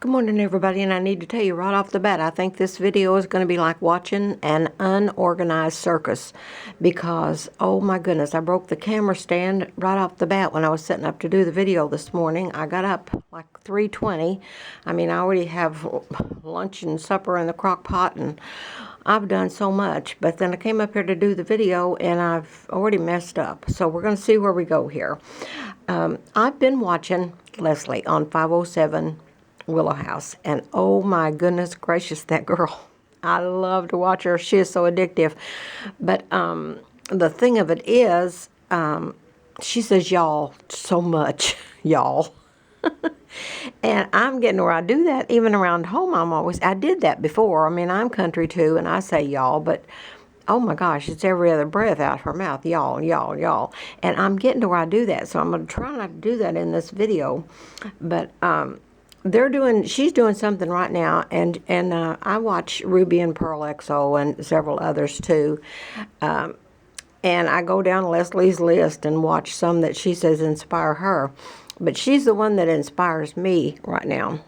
Good morning, everybody, and I need to tell you right off the bat, I think this video is going to be like watching an unorganized circus because, oh my goodness, I broke the camera stand right off the bat when I was setting up to do the video this morning. I got up like 3:20. I mean, I already have lunch and supper in the crock pot, and I've done so much, but then I came up here to do the video, and I've already messed up. So we're going to see where we go here. I've been watching Leslie on 507 Willow House, and oh my goodness gracious, that girl, I love to watch her. She is so addictive. But the thing of it is, she says y'all so much, y'all. And I'm getting where I do that even around home. I did that before. I mean, I'm country too, and I say y'all, but oh my gosh, it's every other breath out her mouth, y'all, y'all, y'all. And I'm getting to where I do that, so I'm going to try not to do that in this video. But she's doing something right now, and I watch Ruby and Pearl XO and several others too. And I go down Leslie's list and watch some that she says inspire her. But she's the one that inspires me right now.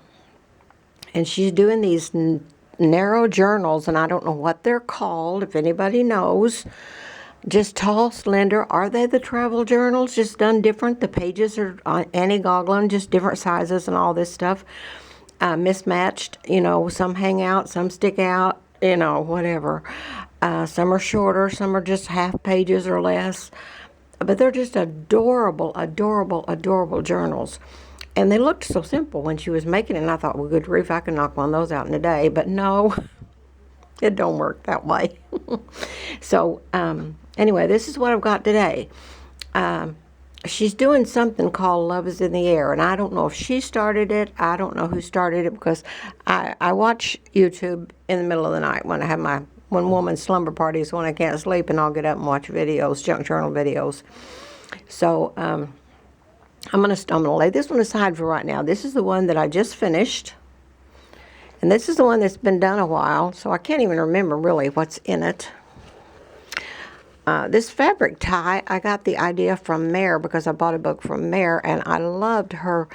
And she's doing these narrow journals, and I don't know what they're called, if anybody knows. Just tall, slender. Are they the travel journals, just done different? The pages are Annie Goglin, just different sizes and all this stuff. Mismatched, you know, some hang out, some stick out, you know, whatever. Some are shorter, some are just half pages or less. But they're just adorable, adorable, adorable journals. And they looked so simple when she was making it, and I thought, well, good grief, I can knock one of those out in a day. But no, it don't work that way. So, anyway, this is what I've got today. She's doing something called Love is in the Air, and I don't know if she started it. I don't know who started it, because I watch YouTube in the middle of the night when I have when woman's slumber parties, when I can't sleep, and I'll get up and watch videos, junk journal videos. So I'm gonna lay this one aside for right now. This is the one that I just finished, and this is the one that's been done a while, so I can't even remember really what's in it. This fabric tie, I got the idea from Mare, because I bought a book from Mare, and I loved her.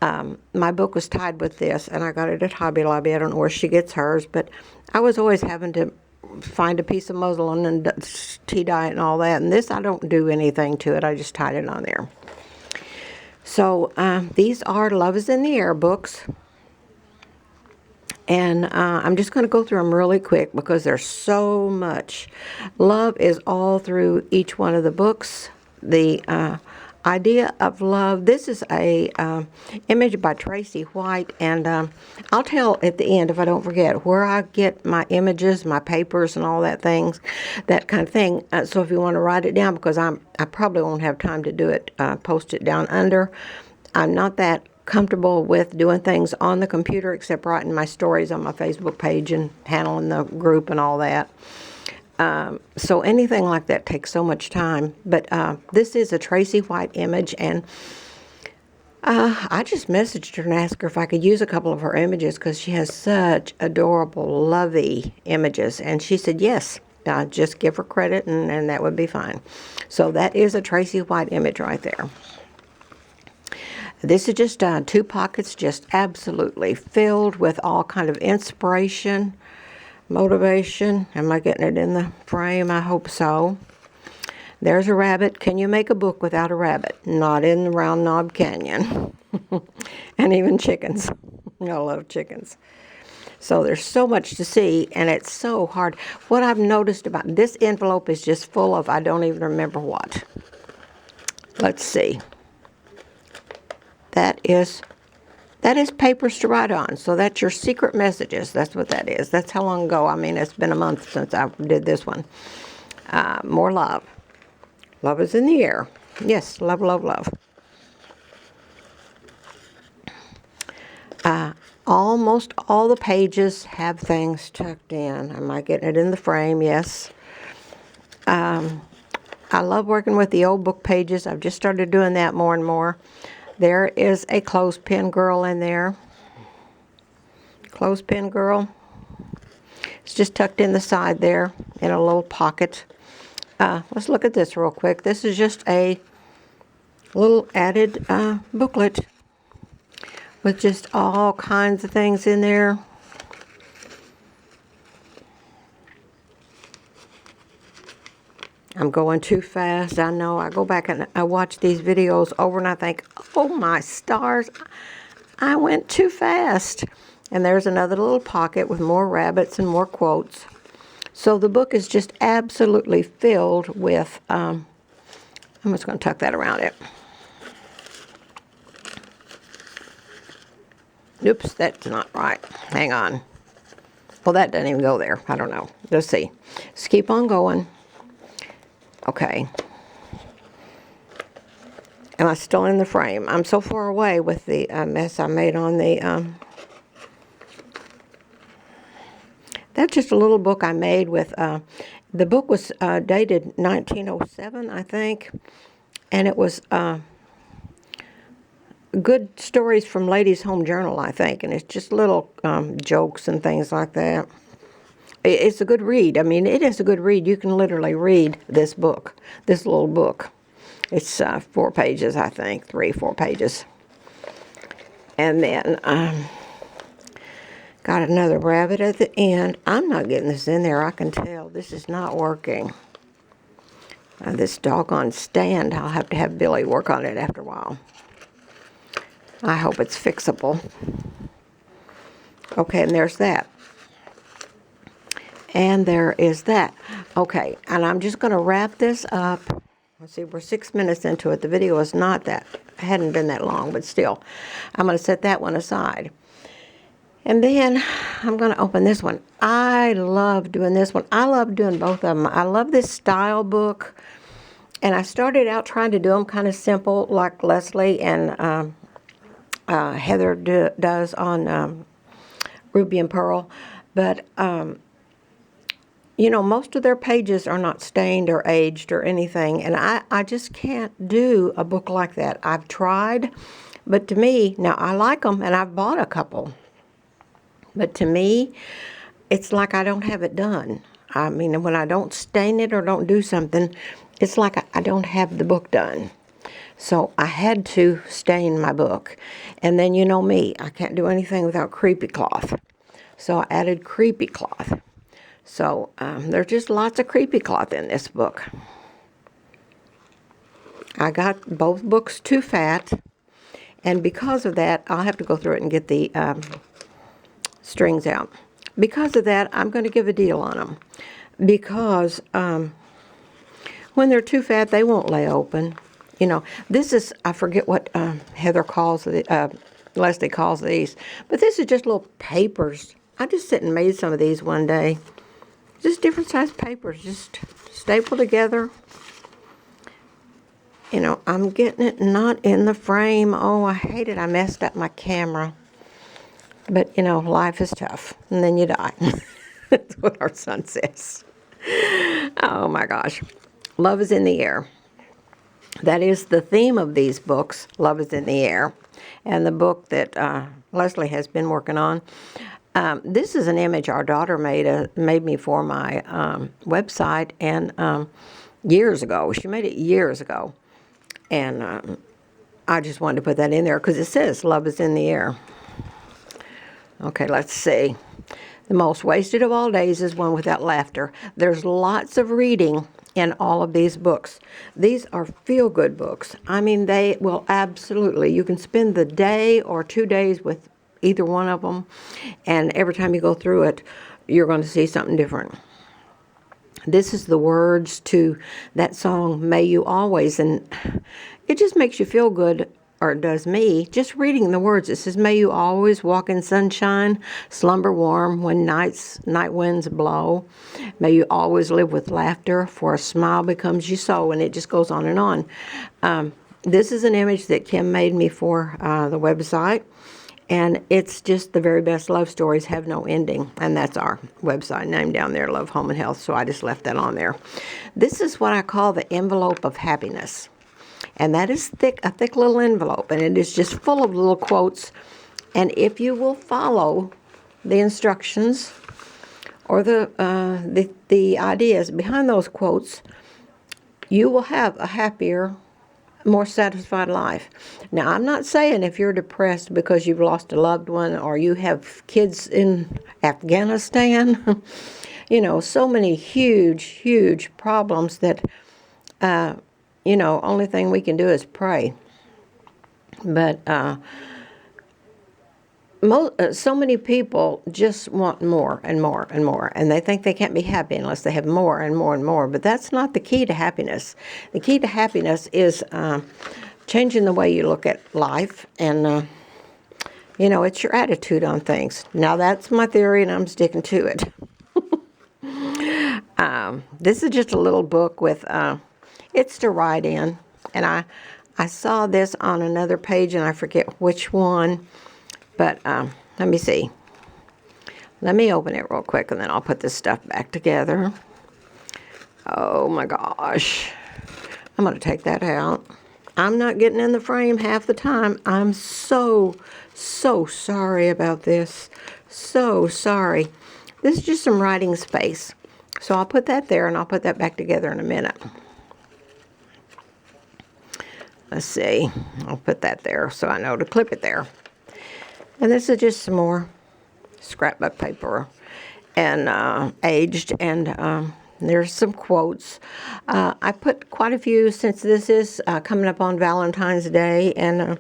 My book was tied with this, and I got it at Hobby Lobby. I don't know where she gets hers, but I was always having to find a piece of muslin and tea-dye and all that. And this, I don't do anything to it. I just tied it on there. So these are Love is in the Air books. And I'm just going to go through them really quick because there's so much. Love is all through each one of the books. The idea of love. This is a image by Tracy White, and I'll tell at the end, if I don't forget, where I get my images, my papers, and all that kind of thing. So if you want to write it down, because I probably won't have time to do it, post it down under. I'm not that comfortable with doing things on the computer, except writing my stories on my Facebook page and handling the group and all that. So anything like that takes so much time. But this is a Tracy White image, and I just messaged her and asked her if I could use a couple of her images, because she has such adorable, lovey images. And she said yes, just give her credit, and that would be fine. So that is a Tracy White image right there. This is just 2 pockets, just absolutely filled with all kind of inspiration, motivation. Am I getting it in the frame? I hope so. There's a rabbit. Can you make a book without a rabbit? Not in Round Knob Canyon. And even chickens. I love chickens. So there's so much to see, and it's so hard. What I've noticed about this envelope is just full of, I don't even remember what. Let's see. That is papers to write on. So that's your secret messages. That's what that is. That's how long ago. I mean, it's been a month since I did this one. More love. Love is in the air. Yes, love, love, love. Almost all the pages have things tucked in. Am I getting it in the frame? Yes. I love working with the old book pages. I've just started doing that more and more. There is a clothespin girl in there. Clothespin girl. It's just tucked in the side there in a little pocket. Let's look at this real quick. This is just a little added booklet with just all kinds of things in there. I'm going too fast. I know. I go back and I watch these videos over and I think, oh my stars, I went too fast. And there's another little pocket with more rabbits and more quotes. So the book is just absolutely filled with, I'm just going to tuck that around it. Oops, that's not right. Hang on. Well, that doesn't even go there. I don't know. Let's see. Let's keep on going. Okay. Am I still in the frame? I'm so far away with the mess I made on the... That's just a little book I made with... the book was dated 1907, I think. And it was good stories from Ladies' Home Journal, I think. And it's just little jokes and things like that. It's a good read. I mean, it is a good read. You can literally read this book, this little book. It's 4 pages, I think, 3-4 pages. And then got another rabbit at the end. I'm not getting this in there. I can tell this is not working. This doggone stand, I'll have to have Billy work on it after a while. I hope it's fixable. Okay, and there's that. And there is that. Okay, and I'm just going to wrap this up. Let's see, we're 6 minutes into it. The video is not that, hadn't been that long, but still. I'm going to set that one aside. And then I'm going to open this one. I love doing this one. I love doing both of them. I love this style book. And I started out trying to do them kind of simple, like Leslie and Heather does on Ruby and Pearl. But... you know, most of their pages are not stained or aged or anything, and I just can't do a book like that. I've tried, but to me, now I like them, and I've bought a couple, but to me, it's like I don't have it done. I mean, when I don't stain it or don't do something, it's like I don't have the book done. So I had to stain my book, and then you know me, I can't do anything without creepy cloth, so I added creepy cloth. So there's just lots of creepy cloth in this book. I got both books too fat, and because of that, I'll have to go through it and get the strings out. Because of that, I'm going to give a deal on them. Because when they're too fat, they won't lay open. You know, this is, I forget what Heather calls it, Leslie calls these, but this is just little papers. I just sit and made some of these one day. Just different size papers, just stapled together. You know, I'm getting it not in the frame. Oh, I hate it. I messed up my camera. But, you know, life is tough. And then you die. That's what our son says. Oh, my gosh. Love is in the air. That is the theme of these books, Love is in the Air. And the book that Leslie has been working on. This is an image our daughter made me for my website, and years ago. She made it years ago. And I just wanted to put that in there because it says love is in the air. Okay, let's see. The most wasted of all days is one without laughter. There's lots of reading in all of these books. These are feel-good books. I mean, they will absolutely, you can spend the day or 2 days with either one of them, and every time you go through it, you're going to see something different. This is the words to that song, May You Always, and it just makes you feel good, or it does me, just reading the words. It says, may you always walk in sunshine, slumber warm when night winds blow. May you always live with laughter, for a smile becomes you so, and it just goes on and on. This is an image that Kim made me for the website. And it's just the very best love stories have no ending. And that's our website name down there, Love, Home, and Health. So I just left that on there. This is what I call the envelope of happiness. And that is a thick little envelope. And it is just full of little quotes. And if you will follow the instructions or the ideas behind those quotes, you will have a happier more satisfied life. Now, I'm not saying if you're depressed because you've lost a loved one or you have kids in Afghanistan, you know, so many huge, huge problems that, you know, only thing we can do is pray. But so many people just want more and more and more, and they think they can't be happy unless they have more and more and more. But that's not the key to happiness. The key to happiness is changing the way you look at life, and you know, it's your attitude on things. Now, that's my theory, and I'm sticking to it. This is just a little book with it's to write in, and I saw this on another page, and I forget which one. But let me see. Let me open it real quick, and then I'll put this stuff back together. Oh, my gosh. I'm going to take that out. I'm not getting in the frame half the time. I'm so sorry about this. So sorry. This is just some writing space. So I'll put that there, and I'll put that back together in a minute. Let's see. I'll put that there so I know to clip it there. And this is just some more scrapbook paper and aged, and there's some quotes. I put quite a few since this is coming up on Valentine's Day, and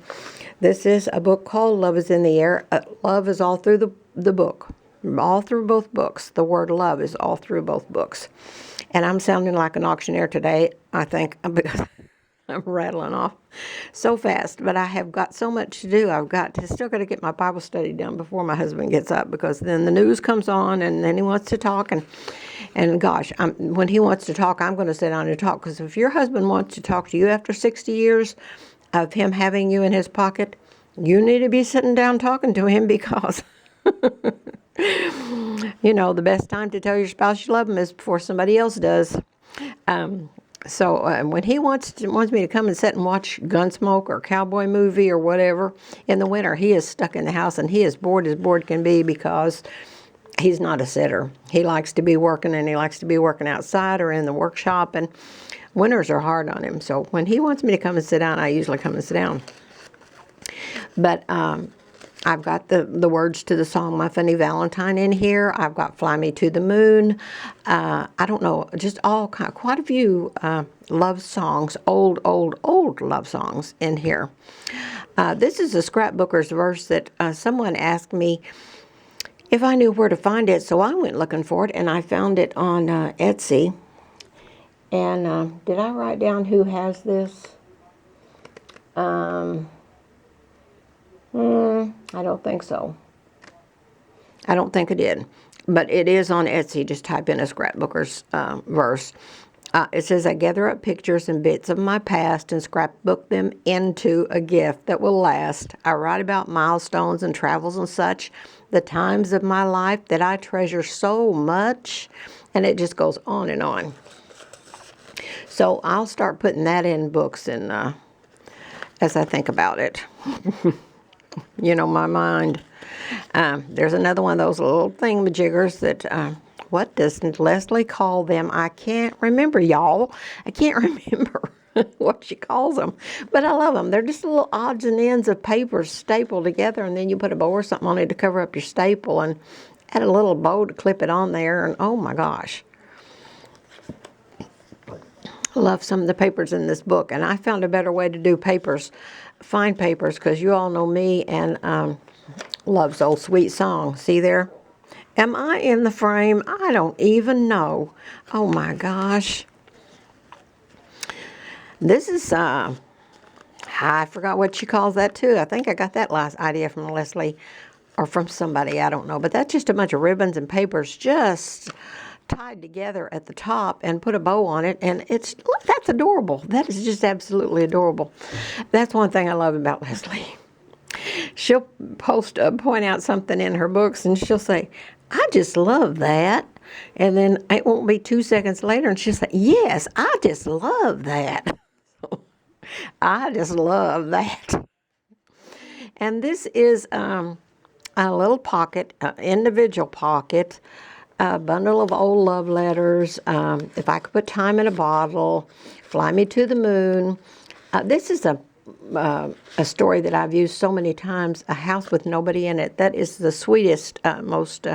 this is a book called Love is in the Air. Love is all through the book, all through both books. The word love is all through both books. And I'm sounding like an auctioneer today, I think, because I'm rattling off so fast, but I have got so much to do. Still got to get my Bible study done before my husband gets up, because then the news comes on, and then he wants to talk, and gosh, when he wants to talk, I'm going to sit down and talk, because if your husband wants to talk to you after 60 years of him having you in his pocket, you need to be sitting down talking to him, because you know, the best time to tell your spouse you love them is before somebody else does. So when he wants me to come and sit and watch Gunsmoke or cowboy movie or whatever in the winter, he is stuck in the house, and he is bored as bored can be, because he's not a sitter. He likes to be working, and he likes to be working outside or in the workshop, and winters are hard on him. So when he wants me to come and sit down, I usually come and sit down. But I've got the words to the song My Funny Valentine in here. I've got Fly Me to the Moon. I don't know, just quite a few love songs, old love songs in here. This is a scrapbooker's verse that someone asked me if I knew where to find it, so I went looking for it, and I found it on Etsy. And did I write down who has this? I don't think so. I don't think I did. But it is on Etsy. Just type in a scrapbooker's verse. It says, I gather up pictures and bits of my past and scrapbook them into a gift that will last. I write about milestones and travels and such, the times of my life that I treasure so much. And it just goes on and on. So I'll start putting that in books and as I think about it. You know, my mind. There's another one of those little thingamajiggers that, what does Leslie call them? I can't remember, y'all. I can't remember what she calls them. But I love them. They're just little odds and ends of paper stapled together, and then you put a bow or something on it to cover up your staple, and add a little bow to clip it on there, and oh my gosh. I love some of the papers in this book, and I found a better way to do papers, fine papers, because you all know me and Love's Old Sweet Song. See there? Am I in the frame? I don't even know. Oh my gosh. This is, I forgot what she calls that too. I think I got that last idea from Leslie or from somebody, I don't know. But that's just a bunch of ribbons and papers just tied together at the top and put a bow on it, and that's adorable. That is just absolutely adorable. That's one thing I love about Leslie. She'll point out something in her books, and she'll say, I just love that. And then it won't be 2 seconds later, and she'll say, yes, I just love that. I just love that. And this is a little pocket, individual pocket, a bundle of old love letters. If I could put time in a bottle, Fly Me to the Moon. This is a story that I've used so many times, A House with Nobody in It. That is the sweetest, most,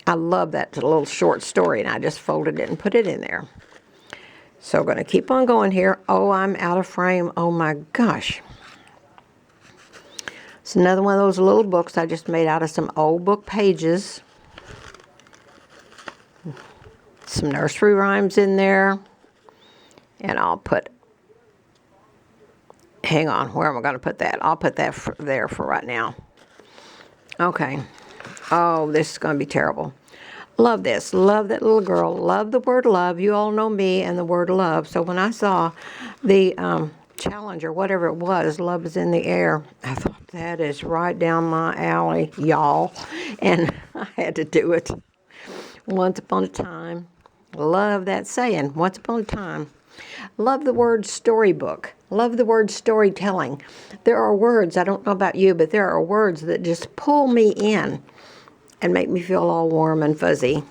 I love that little short story, and I just folded it and put it in there. So I'm going to keep on going here. Oh, I'm out of frame. Oh my gosh. It's another one of those little books I just made out of some old book pages. Some nursery rhymes in there. And I'll put, hang on, where am I going to put that? I'll put that there for right now. Okay. Oh, this is going to be terrible. Love this. Love that little girl. Love the word love. You all know me and the word love. So when I saw the challenge or whatever it was, Love is in the Air, I thought that is right down my alley, y'all. And I had to do it. Once upon a time. Love that saying. Once upon a time. Love the word storybook. Love the word storytelling. There are words, I don't know about you, but there are words that just pull me in and make me feel all warm and fuzzy.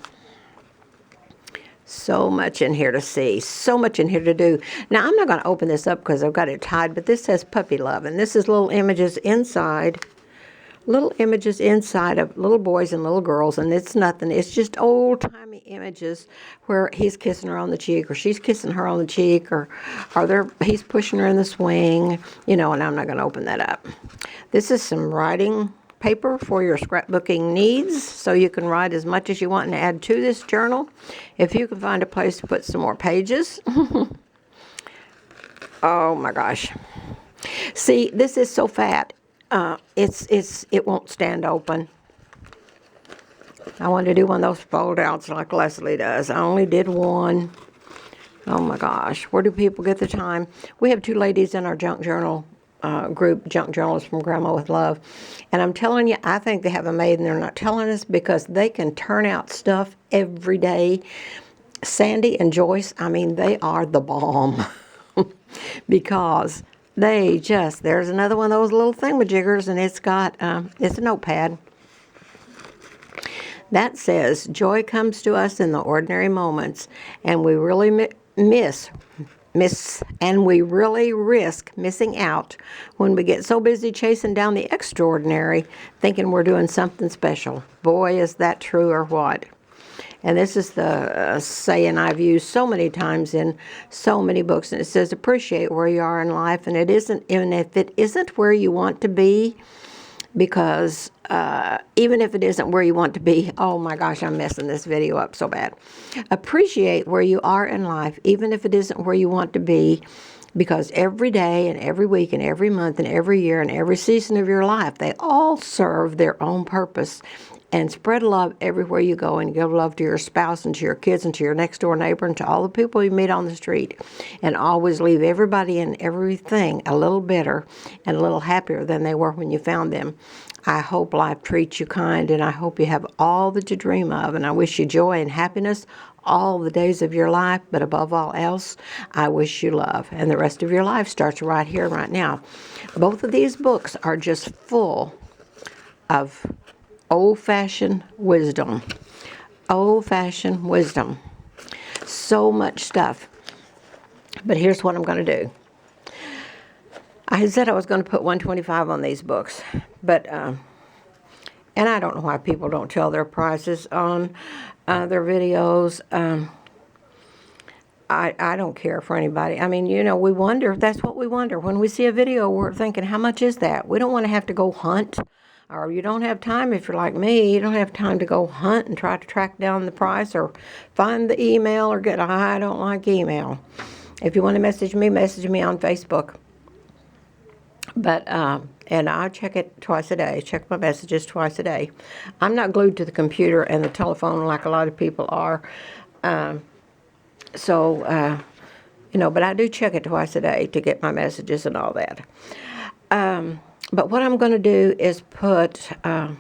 So much in here to see. So much in here to do. Now, I'm not going to open this up because I've got it tied, but this says Puppy Love, and this is little images inside. Little images inside of little boys and little girls, and it's nothing. It's just old-timey images where he's kissing her on the cheek, or she's kissing her on the cheek, or he's pushing her in the swing, you know, and I'm not going to open that up. This is some writing paper for your scrapbooking needs, so you can write as much as you want and add to this journal. If you can find a place to put some more pages. Oh my gosh. See, this is so fat. It won't stand open. I wanted to do one of those fold outs like Leslie does. I only did one. Oh my gosh, where do people get the time? We have two ladies in our junk journal group, Junk Journalists from Grandma with Love. And I'm telling you, I think they have a maid and they're not telling us because they can turn out stuff every day. Sandy and Joyce, I mean, they are the bomb. Because there's another one of those little thingamajiggers, and it's got, it's a notepad. That says, joy comes to us in the ordinary moments, and we really we really risk missing out when we get so busy chasing down the extraordinary, thinking we're doing something special. Boy, is that true or what? And this is the saying I've used so many times in so many books. And it says, appreciate where you are in life. And it isn't, even if it isn't where you want to be, because even if it isn't where you want to be, oh my gosh, I'm messing this video up so bad. Appreciate where you are in life, even if it isn't where you want to be, because every day and every week and every month and every year and every season of your life, they all serve their own purpose. And spread love everywhere you go, and give love to your spouse and to your kids and to your next door neighbor and to all the people you meet on the street. And always leave everybody and everything a little better and a little happier than they were when you found them. I hope life treats you kind, and I hope you have all that you dream of. And I wish you joy and happiness all the days of your life. But above all else, I wish you love. And the rest of your life starts right here, right now. Both of these books are just full of old-fashioned wisdom. Old-fashioned wisdom. So much stuff. But here's what I'm going to do. I said I was going to put $125 on these books. But, and I don't know why people don't tell their prices on their videos. I don't care for anybody. I mean, you know, we wonder. That's what we wonder. When we see a video, we're thinking, how much is that? We don't want to have to go hunt. Or you don't have time, if you're like me, you don't have time to go hunt and try to track down the price or find the email or I don't like email. If you want to message me on Facebook. But, and I check it twice a day, check my messages twice a day. I'm not glued to the computer and the telephone like a lot of people are. You know, but I do check it twice a day to get my messages and all that. But what I'm going to do is put, I'm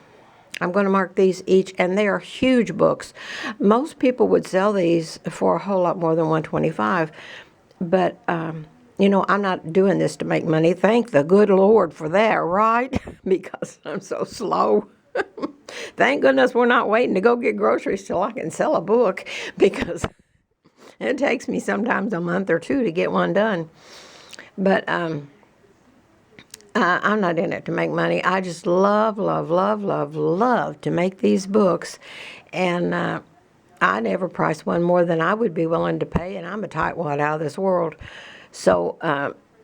going to mark these each, and they are huge books. Most people would sell these for a whole lot more than $125. But, you know, I'm not doing this to make money. Thank the good Lord for that, right? Because I'm so slow. Thank goodness we're not waiting to go get groceries till I can sell a book, because it takes me sometimes a month or two to get one done. But I'm not in it to make money. I just love, love, love, love, love to make these books. And I never price one more than I would be willing to pay, and I'm a tightwad out of this world. So,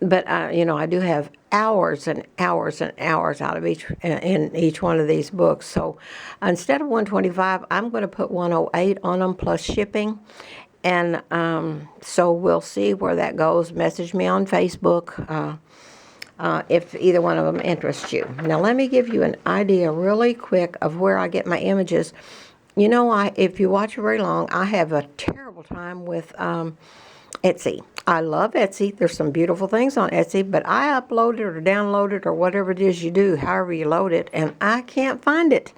you know, I do have hours and hours and hours out of in each one of these books. So instead of 125, I'm going to put 108 on them plus shipping. And so we'll see where that goes. Message me on Facebook if either one of them interests you. Now let me give you an idea really quick of where I get my images. You know, if you watch very long, I have a terrible time with Etsy. I love Etsy. There's some beautiful things on Etsy, but I upload it or download it or whatever it is you do, however you load it, and I can't find it.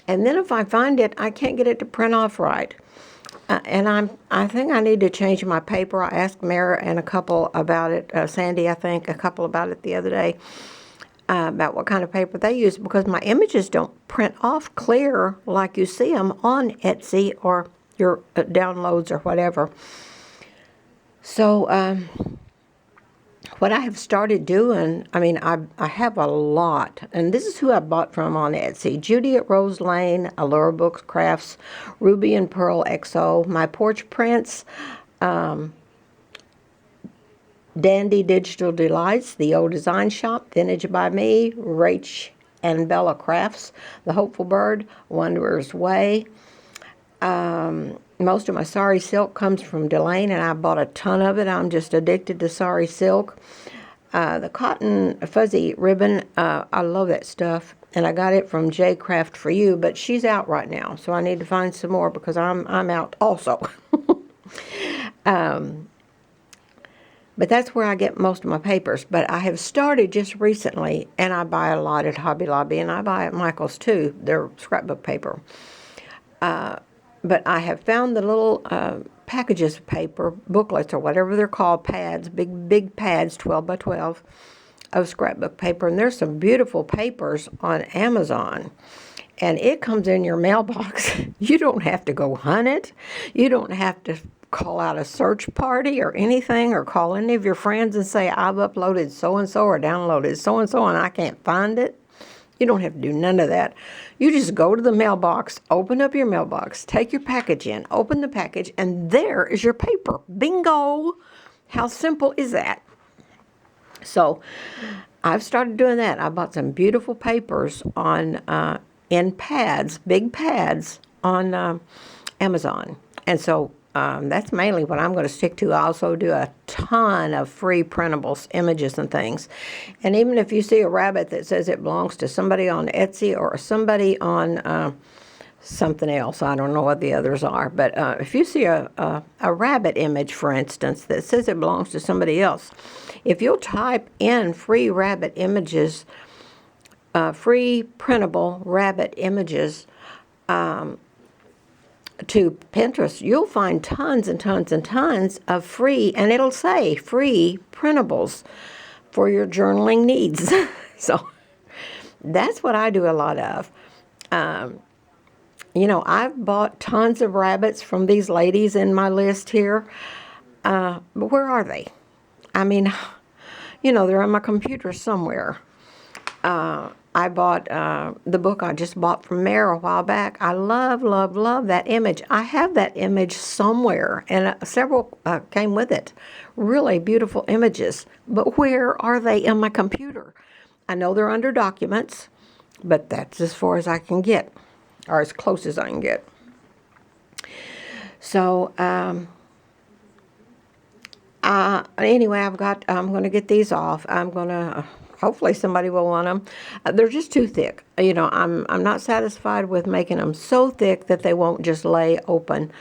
And then if I find it, I can't get it to print off right. And I think I need to change my paper. I asked Mara and a couple about it, Sandy, I think, a couple about it the other day, about what kind of paper they use, because my images don't print off clear like you see them on Etsy or your downloads or whatever. So what I have started doing, I mean, I have a lot, and this is who I bought from on Etsy: Judy at Rose Lane, Allure Books Crafts, Ruby and Pearl XO, My Porch Prints, Dandy Digital Delights, The Old Design Shop, Vintage by Me, Rach and Bella Crafts, The Hopeful Bird, Wanderer's Way. Most of my sari silk comes from Delane, and I bought a ton of it. I'm just addicted to sari silk. The cotton fuzzy ribbon, I love that stuff, and I got it from J Craft for You, but she's out right now, so I need to find some more because I'm out also. But that's where I get most of my papers. But I have started just recently, and I buy a lot at Hobby Lobby, and I buy at Michael's too, their scrapbook paper. But I have found the little packages of paper, booklets or whatever they're called, pads, big pads, 12 by 12 of scrapbook paper. And there's some beautiful papers on Amazon. And it comes in your mailbox. You don't have to go hunt it. You don't have to call out a search party or anything, or call any of your friends and say, I've uploaded so-and-so or downloaded so-and-so and I can't find it. You don't have to do none of that. You just go to the mailbox, open up your mailbox, take your package in, open the package, and there is your paper. Bingo! How simple is that? So I've started doing that. I bought some beautiful papers on in pads, big pads on Amazon. And so that's mainly what I'm going to stick to. I also do a ton of free printables, images and things. And even if you see a rabbit that says it belongs to somebody on Etsy or somebody on something else, I don't know what the others are, but if you see a rabbit image, for instance, that says it belongs to somebody else, if you'll type in free rabbit images, free printable rabbit images, to Pinterest, you'll find tons and tons and tons of free, and it'll say free printables for your journaling needs. So that's what I do a lot of. You know, I've bought tons of rabbits from these ladies in my list here, but where are they? I mean, you know, they're on my computer somewhere. I bought the book I just bought from Mara a while back. I love, love, love that image. I have that image somewhere, and several came with it. Really beautiful images. But where are they in my computer? I know they're under documents, but that's as far as I can get, or as close as I can get. So, anyway, I'm going to get these off. I'm going to... Hopefully somebody will want them. They're just too thick. You know, I'm not satisfied with making them so thick that they won't just lay open.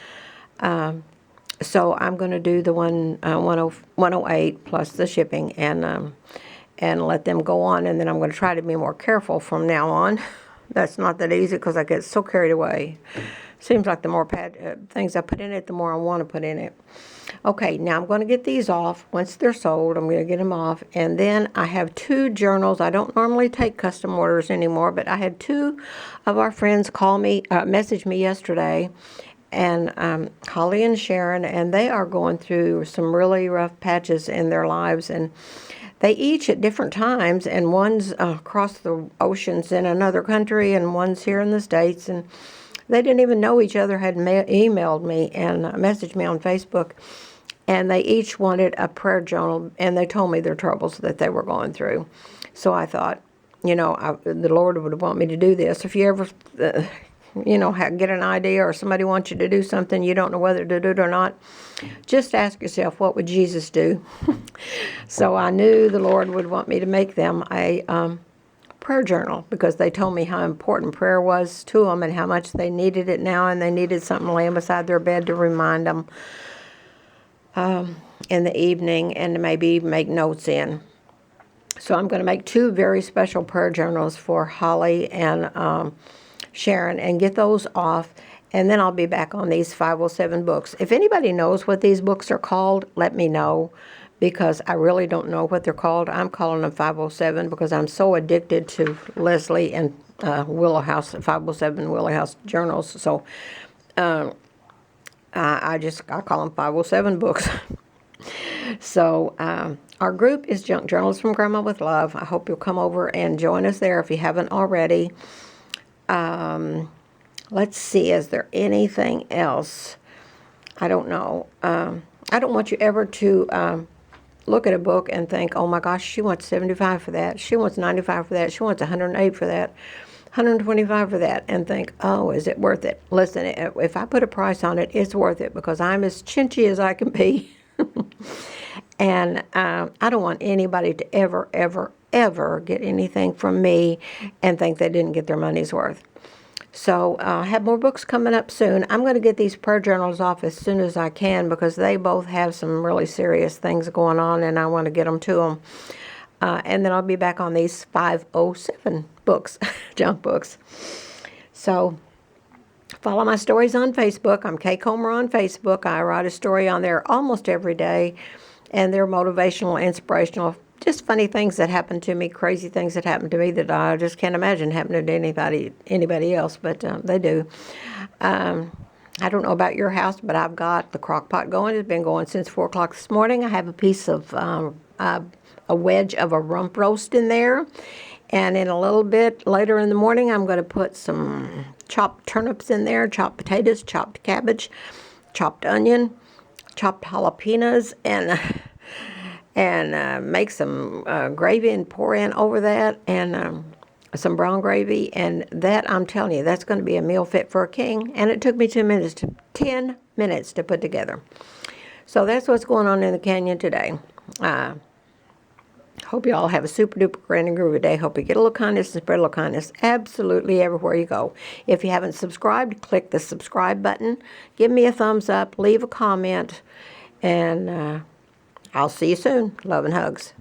So I'm going to do the 108 plus the shipping and let them go on. And then I'm going to try to be more careful from now on. That's not that easy because I get so carried away. Seems like the more things I put in it, the more I want to put in it. Okay, now I'm going to get these off. Once they're sold, I'm going to get them off. And then I have 2 journals. I don't normally take custom orders anymore, but I had 2 of our friends call me, message me yesterday and Holly and Sharon, and they are going through some really rough patches in their lives, and they each at different times, and one's across the oceans in another country, and one's here in the States, and they didn't even know each other, had emailed me and messaged me on Facebook, and they each wanted a prayer journal, and they told me their troubles that they were going through. So I thought, the Lord would want me to do this. If you ever get an idea, or somebody wants you to do something, you don't know whether to do it or not, just ask yourself, what would Jesus do? So I knew the Lord would want me to make them a prayer journal, because they told me how important prayer was to them and how much they needed it now, and they needed something laying beside their bed to remind them in the evening, and to maybe make notes in. So I'm going to make 2 very special prayer journals for Holly and Sharon, and get those off, and then I'll be back on these 507 books. If anybody knows what these books are called, let me know, because I really don't know what they're called. I'm calling them 507 because I'm so addicted to Leslie and Willow House, 507 Willow House journals. So I call them 507 books. So our group is Junk Journals from Grandma with Love. I hope you'll come over and join us there if you haven't already. Let's see, is there anything else? I don't know. I don't want you ever to look at a book and think, oh my gosh, she wants 75 for that. She wants 95 for that. She wants 108 for that. 125 for that, and think, oh, is it worth it? Listen, if I put a price on it, it's worth it, because I'm as chinchy as I can be. And I don't want anybody to ever, ever, ever get anything from me and think they didn't get their money's worth. So I have more books coming up soon. I'm going to get these prayer journals off as soon as I can, because they both have some really serious things going on, and I want to get them to them. And then I'll be back on these 507 books, junk books. So follow my stories on Facebook. I'm Kay Comer on Facebook. I write a story on there almost every day, and they're motivational, inspirational, just funny things that happen to me, crazy things that happen to me that I just can't imagine happening to anybody else, but they do. I don't know about your house, but I've got the crock pot going. It's been going since 4 o'clock this morning. I have a piece of a wedge of a rump roast in there. And in a little bit later in the morning, I'm going to put some chopped turnips in there, chopped potatoes, chopped cabbage, chopped onion, chopped jalapenos, and make some gravy and pour in over that, and some brown gravy. And that, I'm telling you, that's going to be a meal fit for a king. And it took me 10 minutes to put together. So that's what's going on in the canyon today. Hope you all have a super duper grand and groovy day. Hope you get a little kindness and spread a little kindness absolutely everywhere you go. If you haven't subscribed, click the subscribe button. Give me a thumbs up. Leave a comment. And I'll see you soon. Love and hugs.